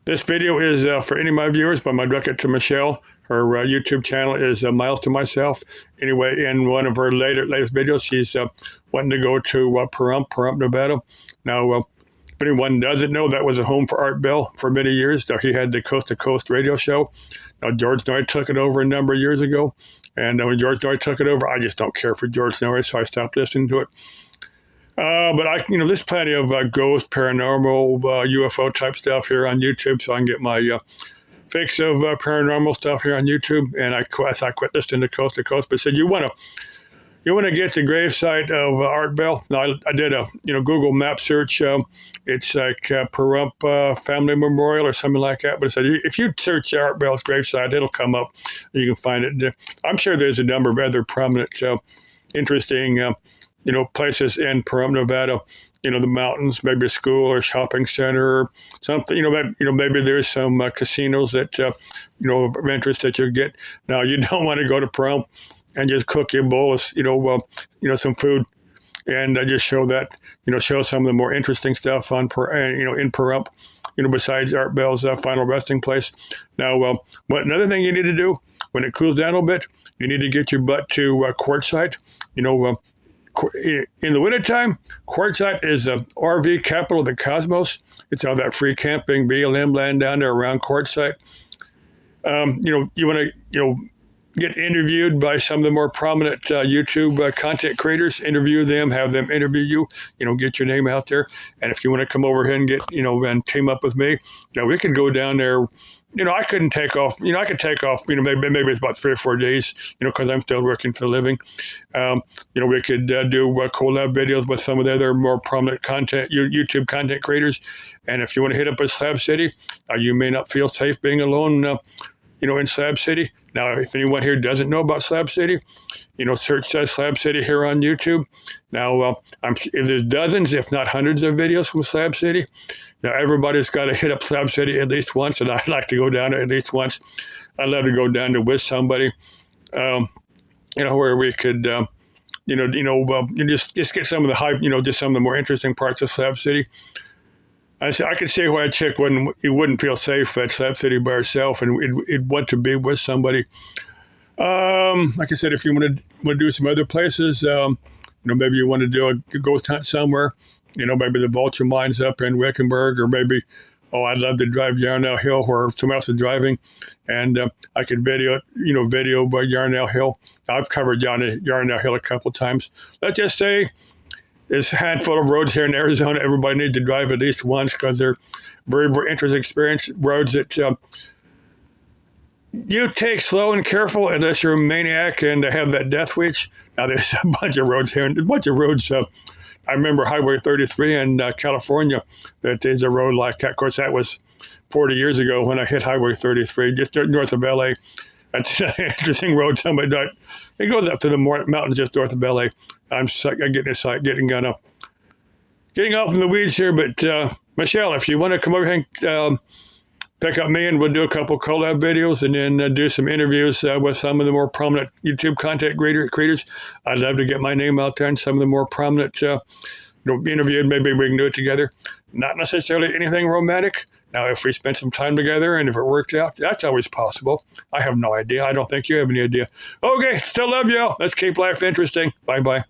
This video is for any of my viewers, but I'm going to direct it to Michelle. Her YouTube channel is Miles to Myself. Anyway, in one of her latest videos, she's wanting to go to Pahrump, Nevada. Now, if anyone doesn't know, that was a home for Art Bell for many years. He had the Coast to Coast radio show. Now, George Noory took it over a number of years ago. And when George Noory took it over, I just don't care for George Noory, so I stopped listening to it. But there's plenty of ghost, paranormal, UFO type stuff here on YouTube, so I can get my fix of paranormal stuff here on YouTube. And I quit listening to Coast, but said you want to get the gravesite of Art Bell. Now, I did a Google map search. It's like Pahrump Family Memorial or something like that. But it said if you search Art Bell's gravesite, it'll come up. You can find it. I'm sure there's a number of other prominent, interesting. Places in Pahrump, Nevada, the mountains, maybe a school or shopping center or something, maybe there's some casinos that, of interest that you get. Now, you don't want to go to Pahrump and just cook your bowl of, some food and just show that, show some of the more interesting stuff in Pahrump, besides Art Bell's final resting place. Now, another thing you need to do when it cools down a little bit, you need to get your butt to Quartzsite, in the wintertime, Quartzsite is a RV capital of the cosmos. It's all that free camping, BLM land down there around Quartzsite. You want to, get interviewed by some of the more prominent YouTube content creators. Interview them, have them interview you. Get your name out there. And if you want to come over here and get, and team up with me, we could go down there. I couldn't take off. I could take off. Maybe it's about 3 or 4 days. Because I'm still working for a living. We could do collab videos with some of the other more prominent YouTube content creators. And if you want to hit up a Slab City, you may not feel safe being alone. In Slab City. Now, if anyone here doesn't know about Slab City, search Slab City here on YouTube. Now, there's dozens, if not hundreds, of videos from Slab City. Now, everybody's got to hit up Slab City at least once, and I'd like to go down there at least once. I'd love to go down there with somebody, where we could, just get some of the hype, just some of the more interesting parts of Slab City. I could see why a chick wouldn't feel safe at Slab City by herself, and it'd want to be with somebody. Like I said, if you want to do some other places, maybe you want to do a ghost hunt somewhere. Maybe the Vulture Mines up in Wickenburg, or maybe, I'd love to drive Yarnell Hill where someone else is driving, and I could video by Yarnell Hill. I've covered Yarnell Hill a couple of times. Let's just say there's a handful of roads here in Arizona everybody needs to drive at least once because they're very, very interesting experience roads that you take slow and careful unless you're a maniac and have that death wish. Now, there's a bunch of roads here, and a bunch of roads. I remember Highway 33 in California, that is a road like that. Of course, that was 40 years ago when I hit Highway 33, just north of LA. That's an interesting road. It goes up to the mountains just north of LA. I'm getting off in the weeds here, but Michelle, if you want to come over here and pick up me, and we'll do a couple collab videos and then do some interviews with some of the more prominent YouTube content creators. I'd love to get my name out there and some of the more prominent interviewed. Maybe we can do it together. Not necessarily anything romantic. Now, if we spend some time together and if it works out, that's always possible. I have no idea. I don't think you have any idea. Okay, still love you all. Let's keep life interesting. Bye-bye.